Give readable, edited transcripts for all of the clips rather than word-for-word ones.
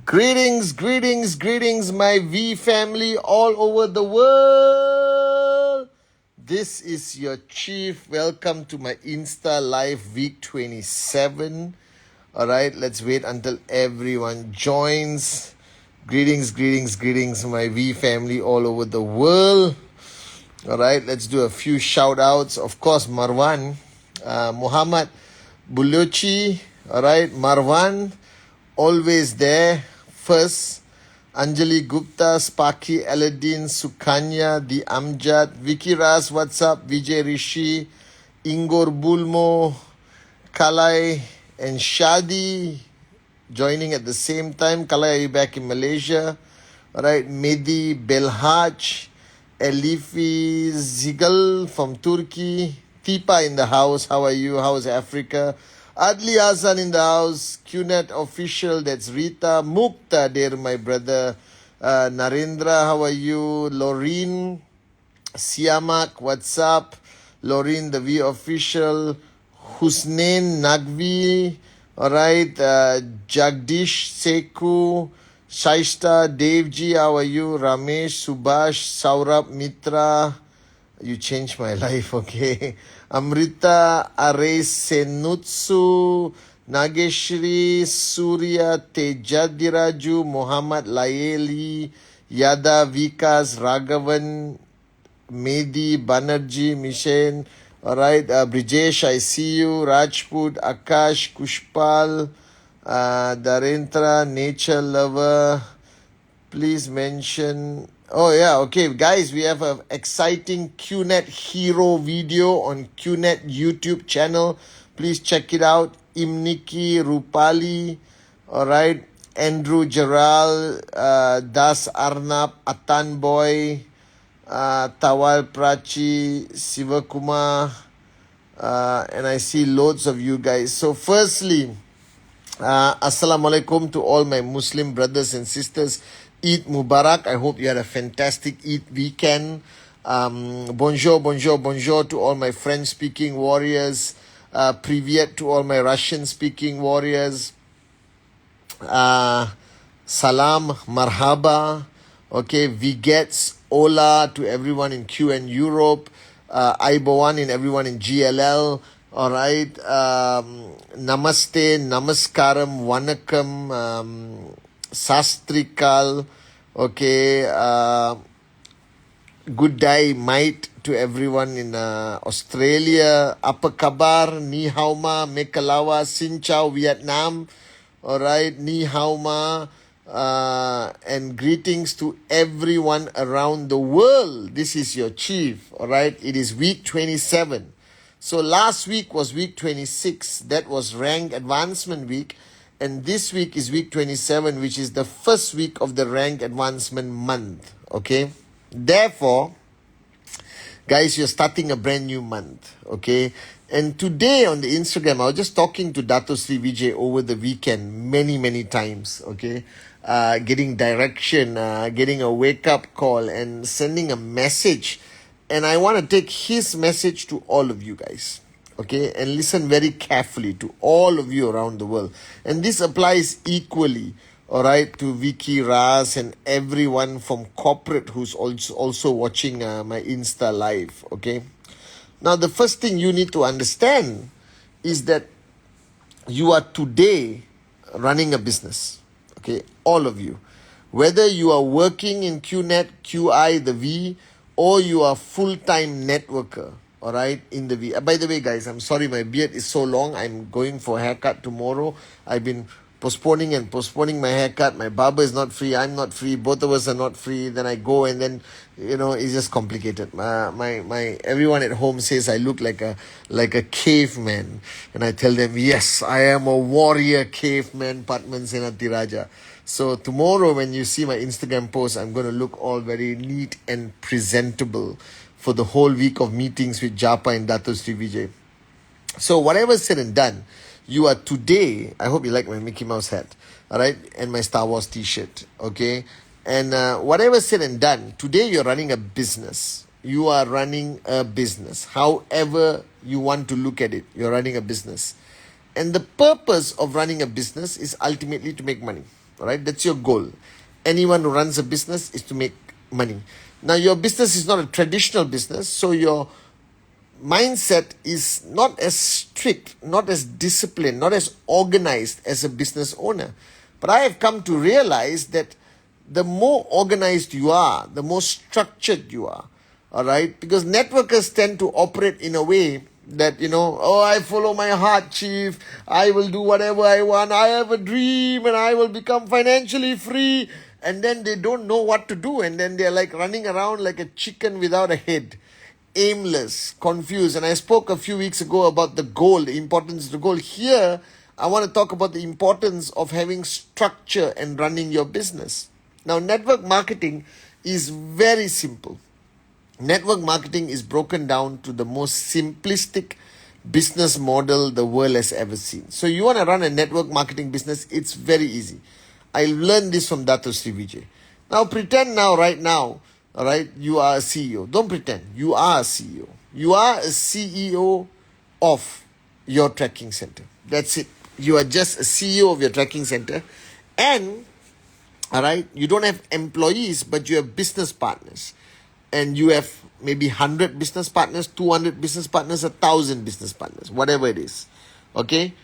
Greetings, greetings, greetings, my V family all over the world. This is your Chief. Welcome to my Insta Live week 27. Alright, let's wait until everyone joins. Greetings, greetings, greetings, my V family all over the world. Alright, let's do a few shout outs. Of course, Marwan, Muhammad Buluchi. Alright, Marwan, always there. First, Anjali Gupta, Sparky Aladdin, Sukanya, The Amjad, Vicky Ras, what's up? Vijay Rishi, Ingor Bulmo, Kalai, and Shadi joining at the same time. Kalai, are you back in Malaysia? Alright, Mehdi Belhaj, Elifi Zigal from Turkey, Tipa in the house. How are you? How's Africa? Adli Hassan in the house, QNet official, that's Rita, Mukta, dear my brother, Narendra, how are you? Laureen, Siamak, what's up? Laureen, the V official, Husnain Nagvi, alright, Jagdish Seku, Shaista, Devji, how are you? Ramesh, Subhash, Saurabh, Mitra, you changed my life, okay. Amrita, Ares Senutsu, Nageshri, Surya, Tejadiraju, Muhammad Layeli, Yada, Vikas, Raghavan, Mehdi, Banerjee, Mishen, alright, Brijesh, I see you, Rajput, Akash, Kushpal, Darentra, Nature Lover, please mention. Oh yeah, okay guys, we have an exciting QNet hero video on QNet YouTube channel. Please check it out. Imniki, Rupali, alright, Andrew Jaral, Das Arnab, Atan Boy, Tawal Prachi, Sivakumar, and I see loads of you guys. So firstly, Assalamu alaikum to all my Muslim brothers and sisters. Eid Mubarak. I hope you had a fantastic Eid weekend. Bonjour, bonjour, bonjour to all my French-speaking warriors. Privyet to all my Russian-speaking warriors. Salam, marhaba. Okay, vigets, hola to everyone in QN Europe. Aibawan in everyone in GLL. All right. Namaste, namaskaram, wanakam, sastrikal. Okay. Good day, mate, to everyone in Australia. Apa kabar, ni hao ma, mekalawa, sin chao, Vietnam. All right. Ni hao ma. And greetings to everyone around the world. This is your Chief. All right. It is week 27. So last week was week 26. That was rank advancement week. And this week is week 27, which is the first week of the rank advancement month. Okay. Therefore, guys, you're starting a brand new month. Okay. And today on the Instagram, I was just talking to Dato Sri Vijay over the weekend many times. Okay. Getting direction, getting a wake-up call and sending a message. And I want to take his message to all of you guys, okay? And listen very carefully to all of you around the world. And this applies equally, all right, to Vicky Ras and everyone from corporate who's also watching my Insta Live, okay? Now, the first thing you need to understand is that you are today running a business, okay? All of you. Whether you are working in QNet, QI, the V, or you are full-time networker, all right, in the V. By the way, guys, I'm sorry, my beard is so long. I'm going for a haircut tomorrow. I've been postponing my haircut. My barber is not free. I'm not free. Both of us are not free. Then I go and then, it's just complicated. My everyone at home says I look like a caveman. And I tell them, yes, I am a warrior caveman, Patman Senati Raja. So tomorrow when you see my Instagram post, I'm going to look all very neat and presentable for the whole week of meetings with Japa and Dato Sri Vijay. So whatever said and done, you are today, I hope you like my Mickey Mouse hat, all right, and my Star Wars t-shirt, okay? And whatever said and done, today you're running a business. You are running a business. However you want to look at it, you're running a business. And the purpose of running a business is ultimately to make money. All right, that's your goal. Anyone who runs a business is to make money. Now, your business is not a traditional business, so your mindset is not as strict, not as disciplined, not as organized as a business owner. But I have come to realize that the more organized you are, the more structured you are. All right, because networkers tend to operate in a way that, oh, I follow my heart, chief. I will do whatever I want. I have a dream and I will become financially free. And then they don't know what to do. And then they're like running around like a chicken without a head, aimless, confused. And I spoke a few weeks ago about the goal, the importance of the goal. Here, I want to talk about the importance of having structure and running your business. Now, network marketing is very simple. Network marketing is broken down to the most simplistic business model the world has ever seen. So you want to run a network marketing business, it's very easy. I learned this from Dato Sri Vijay. Now pretend right now, all right, you are a CEO. Don't pretend. You are a CEO. You are a CEO of your tracking center. That's it. You are just a CEO of your tracking center. And, all right, you don't have employees, but you have business partners. And you have maybe 100 business partners, 200 business partners, 1,000 business partners, whatever it is. Okay?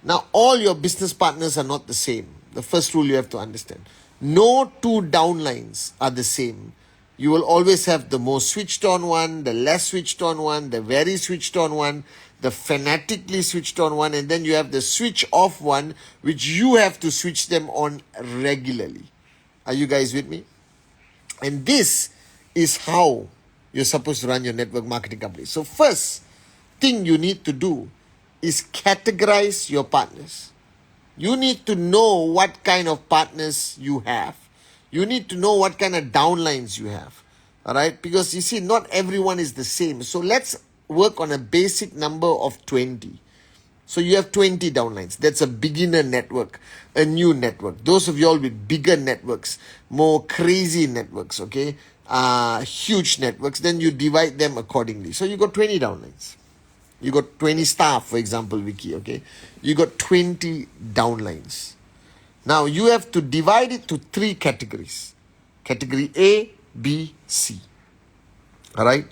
Now, all your business partners are not the same. The first rule you have to understand. No two downlines are the same. You will always have the most switched on one, the less switched on one, the very switched on one, the fanatically switched on one, and then you have the switch off one, which you have to switch them on regularly. Are you guys with me? And this is how you're supposed to run your network marketing company. So first thing you need to do is categorize your partners. You need to know what kind of partners you have. You need to know what kind of downlines you have. All right? Because you see, not everyone is the same. So let's work on a basic number of 20. So you have 20 downlines. That's a beginner network, a new network. Those of y'all with bigger networks, more crazy networks, okay? Huge networks, then you divide them accordingly. So you got 20 downlines. You got 20 staff, for example, Vicky, okay? You got 20 downlines. Now you have to divide it to 3 categories. Category A, B, C. All right?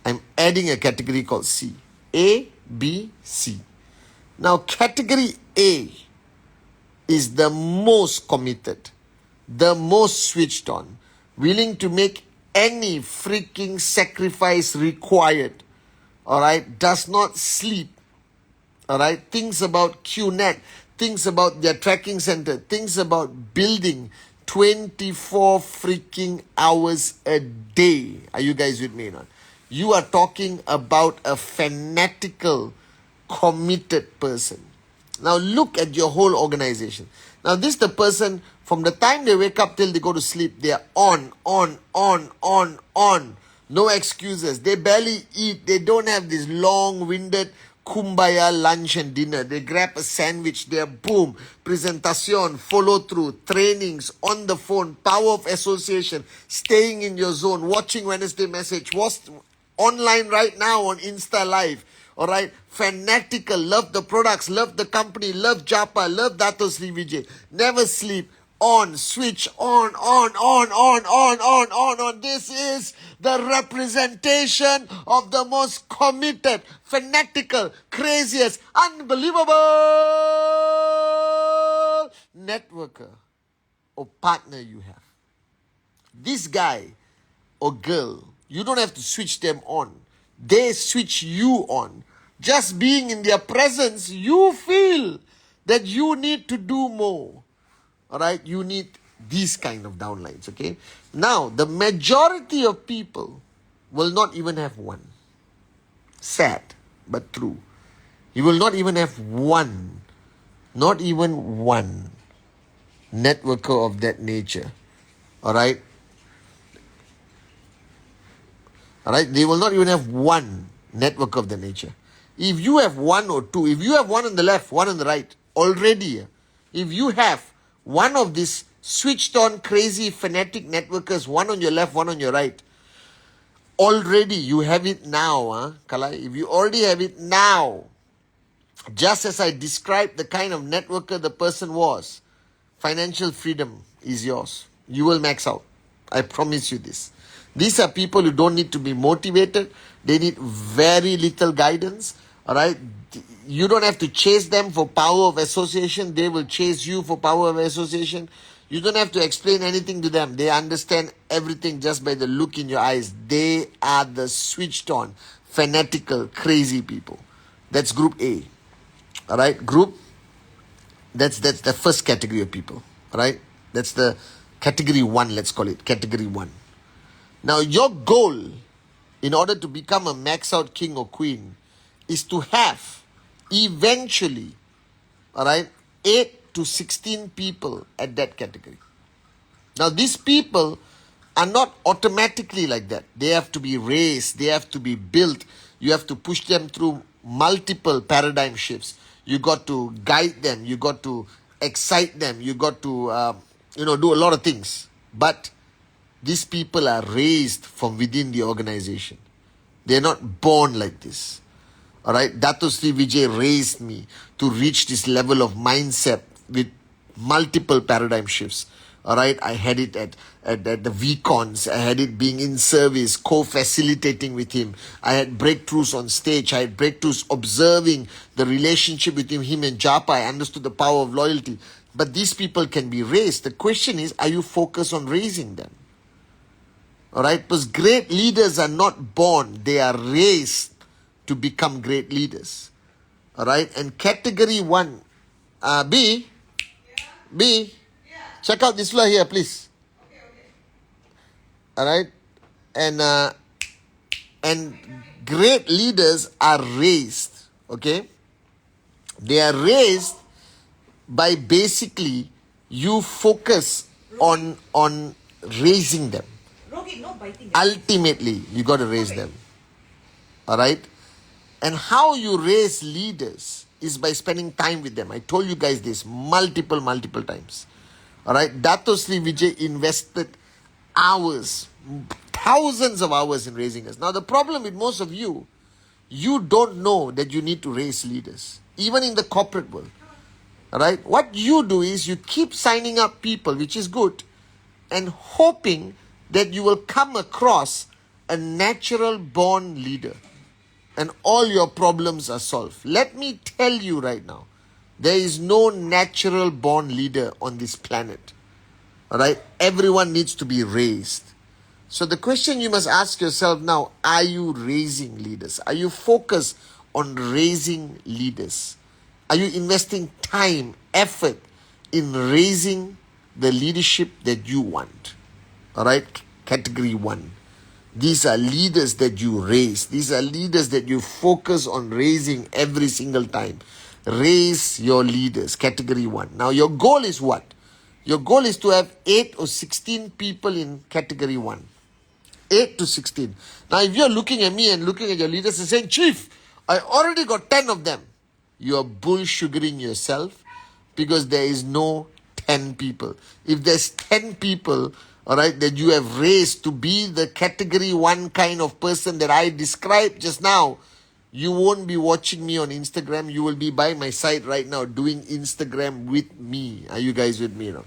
I'm adding a category called C. A, B, C. Now category A is the most committed, the most switched on, willing to make any freaking sacrifice required, all right, does not sleep, all right, thinks about QNet, thinks about their tracking center, thinks about building 24 freaking hours a day. Are you guys with me or not? You are talking about a fanatical, committed person. Now look at your whole organization. Now this is the person, from the time they wake up till they go to sleep, they are on. No excuses. They barely eat. They don't have this long-winded kumbaya lunch and dinner. They grab a sandwich. They are boom. Presentation, follow through, trainings, on the phone, power of association, staying in your zone, watching Wednesday message, what's online right now on Insta Live. All right, fanatical, love the products, love the company, love Japa, love Dato Sri Vijay. Never sleep, on, switch, on. This is the representation of the most committed, fanatical, craziest, unbelievable networker or partner you have. This guy or girl, you don't have to switch them on. They switch you on. Just being in their presence, you feel that you need to do more. All right? You need these kind of downlines, okay? Now, the majority of people will not even have one. Sad, but true. You will not even have one. Not even one networker of that nature. All right? All right? They will not even have one network of the nature. If you have one or two, if you have one on the left, one on the right, already, if you have one of these switched on, crazy, fanatic networkers, one on your left, one on your right, already you have it now, Kalai. If you already have it now, just as I described the kind of networker the person was, Financial freedom is yours. You will max out. I promise you this. These are people who don't need to be motivated. They need very little guidance. All right. You don't have to chase them for power of association. They will chase you for power of association. You don't have to explain anything to them. They understand everything just by the look in your eyes. They are the switched on, fanatical, crazy people. That's group A. All right. That's the first category of people. All right. That's the category 1, let's call it category 1. Now your goal in order to become a max out king or queen is to have eventually, all right, 8 to 16 people at that category. Now these people are not automatically like that. They have to be raised, they have to be built. You have to push them through multiple paradigm shifts. You got to guide them, you got to excite them, you got to do a lot of things. But these people are raised from within the organization. They're not born like this. All right. Dato Sri Vijay raised me to reach this level of mindset with multiple paradigm shifts. All right. I had it at the VCons. I had it being in service, co-facilitating with him. I had breakthroughs on stage. I had breakthroughs observing the relationship between him and Japa. I understood the power of loyalty. But these people can be raised. The question is, are you focused on raising them? All right. Because great leaders are not born. They are raised to become great leaders. All right. And category 1, B, check out this fly here, please. All right. And great leaders are raised. Okay. They are raised by basically you focus on raising them. Ultimately, you got to raise them. All right. And how you raise leaders is by spending time with them. I told you guys this multiple times. All right. Dato Sri Vijay invested hours, thousands of hours in raising us. Now, the problem with most of you, you don't know that you need to raise leaders, even in the corporate world. All right. What you do is you keep signing up people, which is good, and hoping that you will come across a natural born leader and all your problems are solved. Let me tell you right now, there is no natural born leader on this planet. All right. Everyone needs to be raised. So the question you must ask yourself now, are you raising leaders? Are you focused on raising leaders? Are you investing time, effort in raising the leadership that you want? All right. Category 1. These are leaders that you raise. These are leaders that you focus on raising every single time. Raise your leaders. Category 1. Now your goal is what? Your goal is to have 8 or 16 people in category 1. 8 to 16. Now if you're looking at me and looking at your leaders and saying, Chief, I already got 10 of them. You're bull-sugaring yourself because there is no 10 people. If there's 10 people, all right, that you have raised to be the category 1 kind of person that I described just now, you won't be watching me on Instagram. You will be by my side right now doing Instagram with me. Are you guys with me now?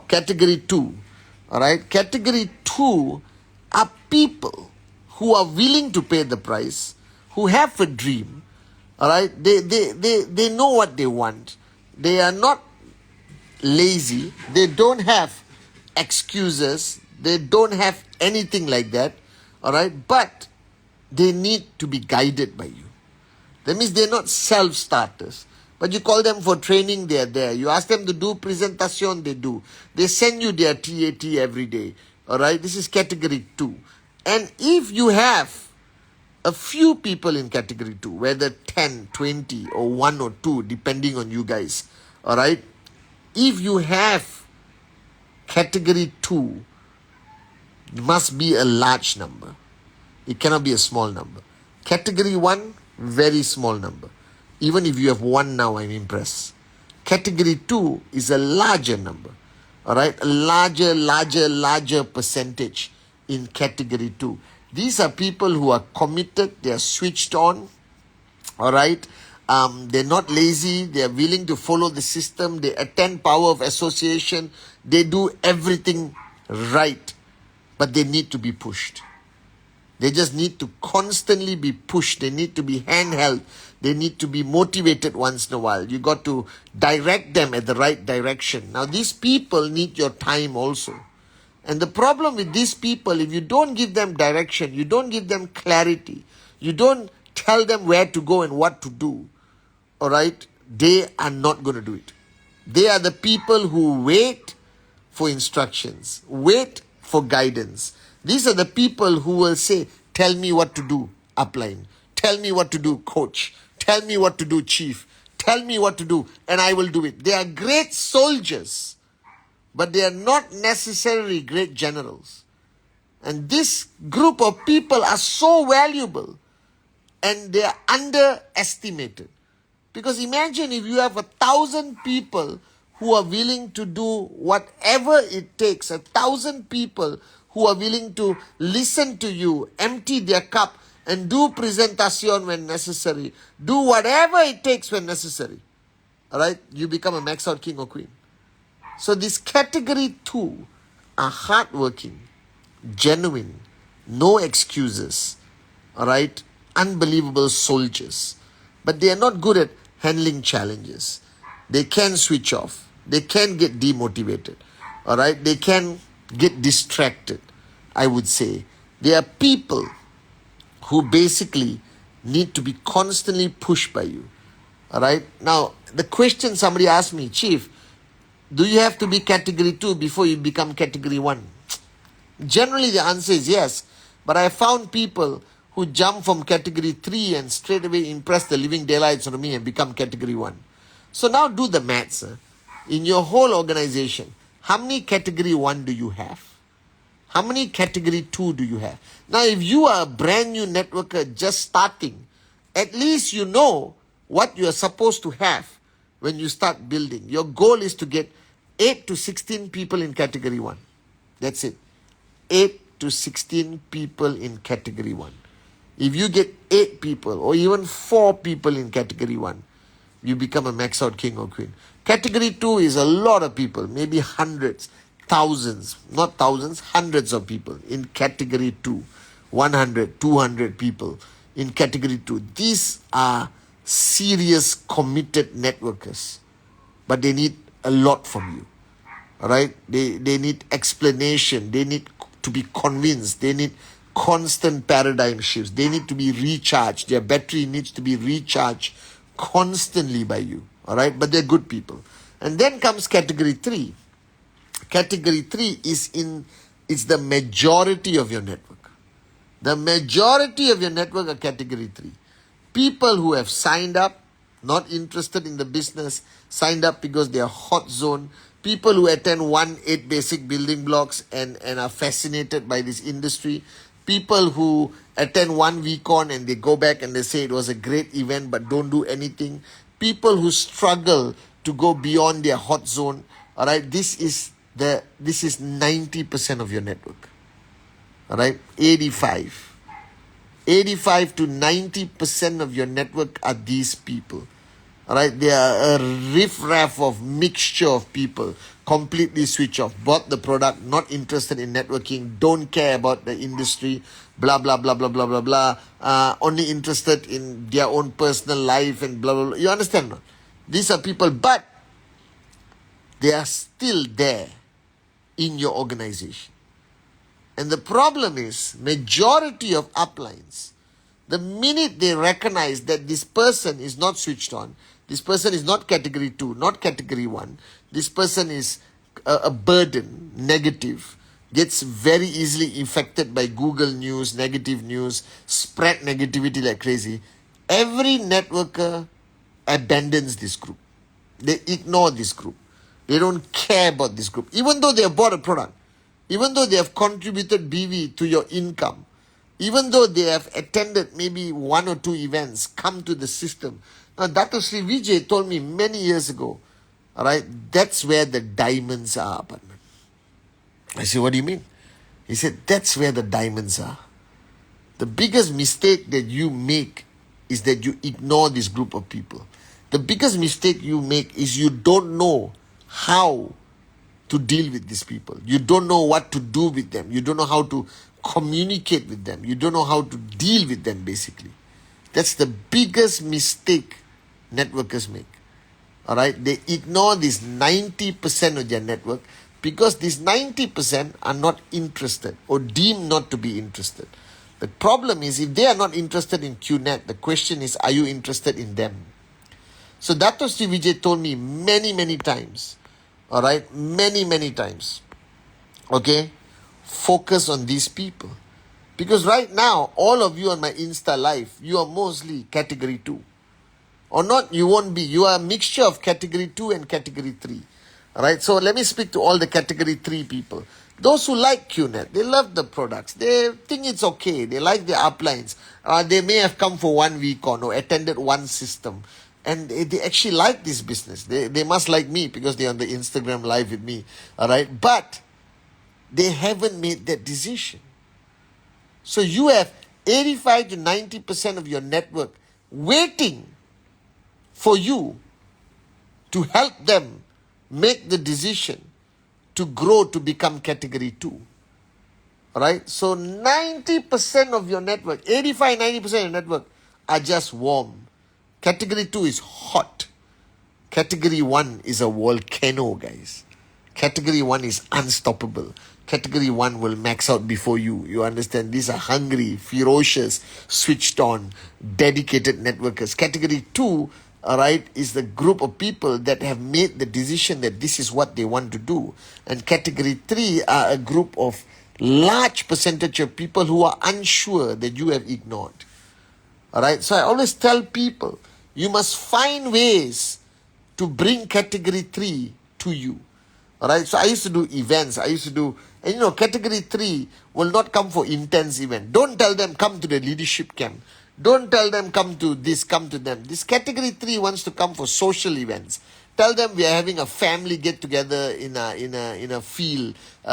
Category 2. All right. Category 2 are people who are willing to pay the price, who have a dream. All right. They know what they want. They are not lazy. They don't have excuses. They don't have anything like that. All right. But they need to be guided by you. That means they're not self-starters. But you call them for training, they are there. You ask them to do presentation, they do. They send you their TAT every day. All right. This is category 2. And if you have a few people in category 2, whether 10, 20 or 1 or 2, depending on you guys. All right. If you have category 2, it must be a large number. It cannot be a small number. Category 1, very small number. Even if you have 1 now, I'm impressed. Category 2 is a larger number. All right. A larger percentage in category 2. These are people who are committed. They are switched on. All right. They're not lazy. They're willing to follow the system. They attend power of association. They do everything right. But they need to be pushed. They just need to constantly be pushed. They need to be handheld. They need to be motivated once in a while. You got to direct them at the right direction. Now, these people need your time also. And the problem with these people, if you don't give them direction, you don't give them clarity, you don't tell them where to go and what to do, all right, they are not going to do it. They are the people who wait for instructions, wait for guidance. These are the people who will say, tell me what to do, upline. Tell me what to do, coach. Tell me what to do, chief. Tell me what to do, and I will do it. They are great soldiers, but they are not necessarily great generals. And this group of people are so valuable, and they are underestimated. Because imagine if you have 1,000 people who are willing to do whatever it takes, 1,000 people who are willing to listen to you, empty their cup, and do presentation when necessary, do whatever it takes when necessary. All right, you become a max out king or queen. So this category 2 are hardworking, genuine, no excuses, all right, unbelievable soldiers. But they are not good at handling challenges. They can switch off. They can get demotivated, all right. They can get distracted, I would say. They are people who basically need to be constantly pushed by you, all right. Now, the question somebody asked me, Chief, do you have to be category 2 before you become category 1? Generally, the answer is yes. But I found people who jump from category 3 and straight away impress the living daylights out of me and become category 1. So now do the maths. In your whole organization, how many category 1 do you have? How many category 2 do you have? Now, if you are a brand new networker just starting, at least you know what you are supposed to have when you start building. Your goal is to get 8 to 16 people in category 1. That's it. 8 to 16 people in category 1. If you get 8 people or even 4 people in category 1, you become a max out king or queen. Category 2 is a lot of people, maybe hundreds, thousands, not thousands, hundreds of people in category 2. 100, 200 people in category 2. These are serious, committed networkers. But they need a lot from you. All right? They need explanation. They need to be convinced. They need constant paradigm shifts. They need to be recharged. Their battery needs to be recharged constantly by you. All right? But they're good people. And then comes category 3. Category 3 is the majority of your network. The majority of your network are category 3. People who have signed up, not interested in the business, signed up because they are hot zone. People who attend 8 basic building blocks and are fascinated by this industry. People who attend 1 week on and they go back and they say it was a great event but don't do anything. People who struggle to go beyond their hot zone. All right, this is 90% of your network. All right, 85 to 90% of your network are these people. All right, they are a riff-raff of mixture of people, completely switch off, bought the product, not interested in networking, don't care about the industry, blah, blah, blah, blah, blah, blah, blah, only interested in their own personal life and blah, blah, blah. You understand? No? These are people, but they are still there in your organization. And the problem is, majority of uplines, the minute they recognize that this person is not switched on, this person is not category 2, not category 1, this person is a burden, negative, gets very easily infected by Google News, negative news, spread negativity like crazy, every networker abandons this group. They ignore this group. They don't care about this group. Even though they have bought a product, even though they have contributed BV to your income, even though they have attended maybe 1 or 2 events, come to the system. Now, Dr. Sri Vijay told me many years ago, all right, that's where the diamonds are, Padman. I said, what do you mean? He said, that's where the diamonds are. The biggest mistake that you make is that you ignore this group of people. The biggest mistake you make is you don't know how to deal with these people. You don't know what to do with them. You don't know how to communicate with them. You don't know how to deal with them, basically. That's the biggest mistake networkers make. All right? They ignore this 90% of their network because these 90% are not interested or deemed not to be interested. The problem is, if they are not interested in QNet, the question is, are you interested in them? So Dato Sri Vijay told me many times, all right, many times, okay, focus on these people. Because right now, all of you on my Insta Live, you are mostly category 2. Or not, you won't be. You are a mixture of category 2 and category 3. All right, so let me speak to all the category 3 people. Those who like QNet, they love the products. They think it's okay. They like the uplines. They may have come for 1 week or attended one system. And they actually like this business. They must like me because they're on the Instagram Live with me. All right, but they haven't made that decision. So you have 85 to 90% of your network waiting for you to help them make the decision to grow to become category 2. Alright? So 90% of your network, 85-90% of your network are just warm. Category 2 is hot. Category 1 is a volcano, guys. Category 1 is unstoppable. Category 1 will max out before you. You understand? These are hungry, ferocious, switched on, dedicated networkers. Category 2, alright, is the group of people that have made the decision that this is what they want to do. And category 3 are a group of large percentage of people who are unsure that you have ignored. Alright, so I always tell people, you must find ways to bring category 3 to you. Alright, so I used to do events. And category 3 will not come for intense event. Don't tell them come to the leadership camp. Don't tell them come to this, come to them. This category 3 wants to come for social events. Tell them we are having a family get together in a field. We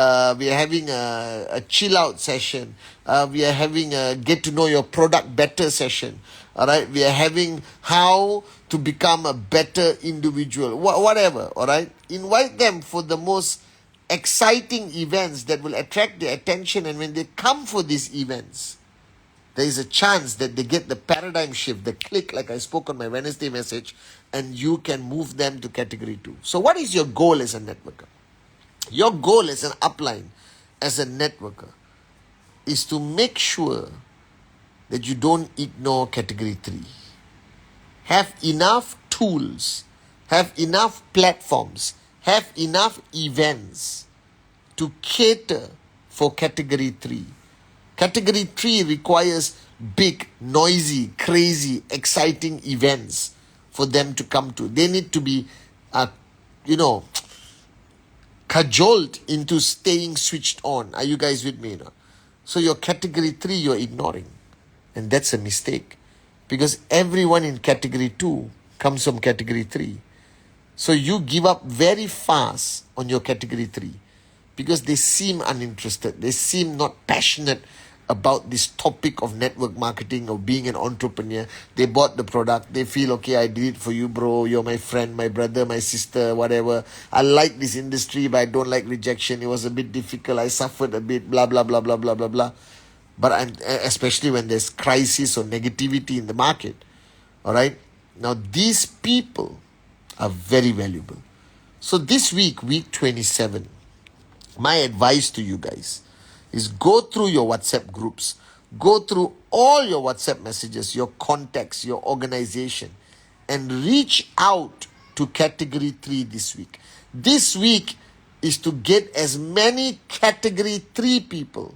are having a chill out session. We are having a get to know your product better session. All right, we are having how to become a better individual. Whatever. All right, invite them for the most exciting events that will attract their attention, and when they come for these events, there is a chance that they get the paradigm shift, the click, like I spoke on my Wednesday message, and you can move them to category 2. So what is your goal as a networker? Your goal as an upline, as a networker, is to make sure that you don't ignore category 3. Have enough tools, have enough platforms, have enough events to cater for category 3. Category 3 requires big, noisy, crazy, exciting events for them to come to. They need to be, cajoled into staying switched on. Are you guys with me? So your category 3 you're ignoring. And that's a mistake. Because everyone in category 2 comes from category 3. So you give up very fast on your category 3. Because they seem uninterested. They seem not passionate about this topic of network marketing or being an entrepreneur. They bought the product. They feel, okay, I did it for you, bro. You're my friend, my brother, my sister, whatever. I like this industry, but I don't like rejection. It was a bit difficult. I suffered a bit, blah, blah, blah, blah, blah, blah, blah. But especially when there's crisis or negativity in the market. All right. Now, these people are very valuable. So this week 27, my advice to you guys is go through your WhatsApp groups, go through all your WhatsApp messages, your contacts, your organization, and reach out to category 3 this week. This week is to get as many category 3 people,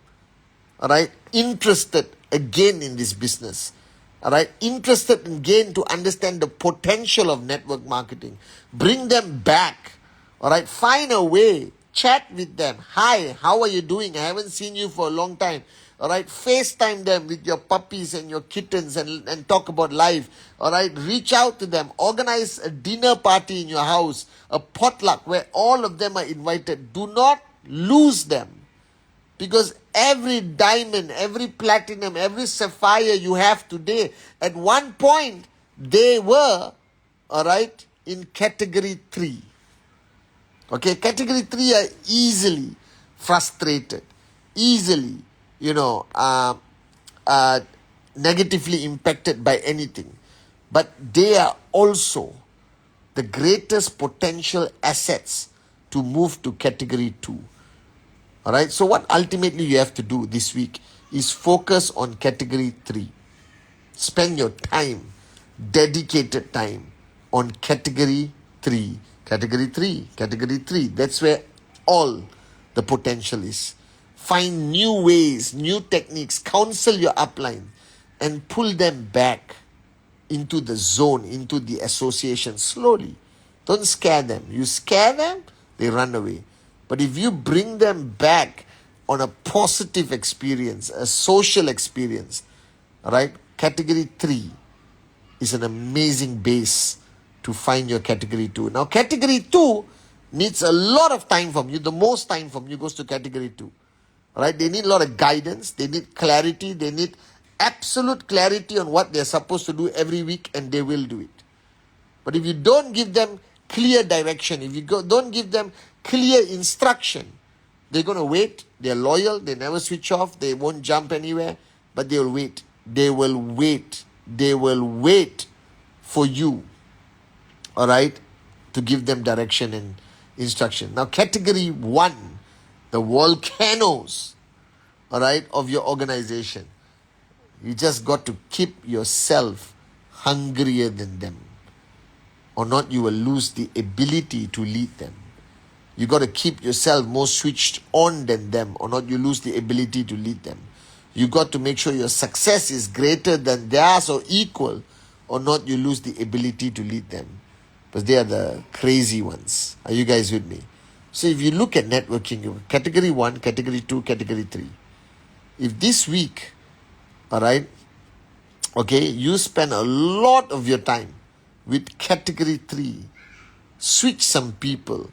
all right, interested again in this business. All right, interested again to understand the potential of network marketing. Bring them back. All right, find a way. Chat with them. Hi, how are you doing? I haven't seen you for a long time. All right, FaceTime them with your puppies and your kittens and talk about life. All right, reach out to them. Organize a dinner party in your house, a potluck where all of them are invited. Do not lose them, because every diamond, every platinum, every sapphire you have today, at one point, they were, all right, in category 3. Okay, category 3 are easily frustrated, easily, negatively impacted by anything. But they are also the greatest potential assets to move to category 2. All right, so what ultimately you have to do this week is focus on category 3. Spend your time, dedicated time on category 3. Category 3, category 3. That's where all the potential is. Find new ways, new techniques, counsel your upline, and pull them back into the zone, into the association slowly. Don't scare them. You scare them, they run away. But if you bring them back on a positive experience, a social experience, right? Category 3 is an amazing base to find your category 2. Now, category 2 needs a lot of time from you. The most time from you goes to category 2. Right? They need a lot of guidance. They need clarity. They need absolute clarity on what they're supposed to do every week, and they will do it. But if you don't give them clear direction, if you don't give them clear instruction, they're going to wait. They're loyal. They never switch off. They won't jump anywhere, but they will wait. They will wait. They will wait for you, all right, to give them direction and instruction. Now, category 1, the volcanoes, all right, of your organization. You just got to keep yourself hungrier than them, or not you will lose the ability to lead them. You got to keep yourself more switched on than them, or not you lose the ability to lead them. You got to make sure your success is greater than theirs or equal, or not you lose the ability to lead them. Because they are the crazy ones. Are you guys with me? So if you look at networking, category 1, category 2, category 3. If this week, all right, okay, you spend a lot of your time with category 3, switch some people,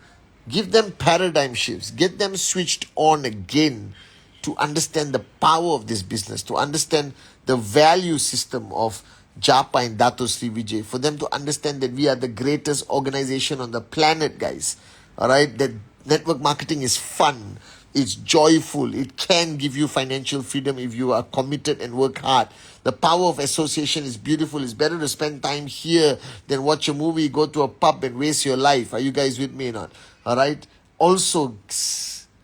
give them paradigm shifts, get them switched on again to understand the power of this business, to understand the value system of Japa and Dato Sri Vijay, for them to understand that we are the greatest organization on the planet, guys. All right, that network marketing is fun, it's joyful, it can give you financial freedom if you are committed and work hard. The power of association is beautiful. It's better to spend time here than watch a movie, go to a pub and waste your life. Are you guys with me or not? All right. Also,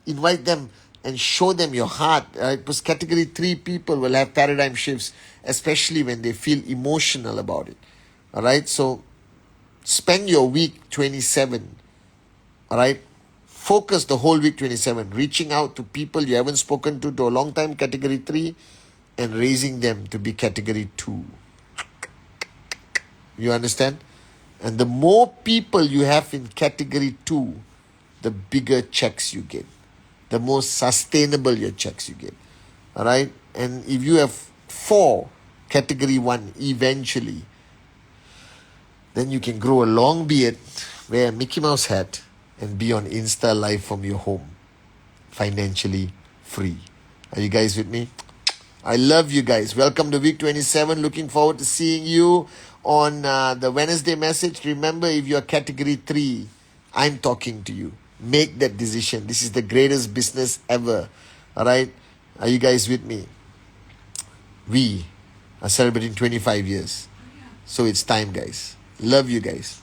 invite them and show them your heart. Right? Because category 3 people will have paradigm shifts, especially when they feel emotional about it. All right. So spend your week 27. All right. Focus the whole week 27. Reaching out to people you haven't spoken to a long time, category 3, and raising them to be category 2. You understand? And the more people you have in category 2, the bigger checks you get. The more sustainable your checks you get. All right? And if you have 4 category 1 eventually, then you can grow a long beard, wear a Mickey Mouse hat, and be on Insta Live from your home, financially free. Are you guys with me? I love you guys. Welcome to week 27. Looking forward to seeing you on the Wednesday message. Remember, if you're category 3, I'm talking to you. Make that decision. This is the greatest business ever. All right? Are you guys with me? We are celebrating 25 years. So it's time, guys. Love you guys.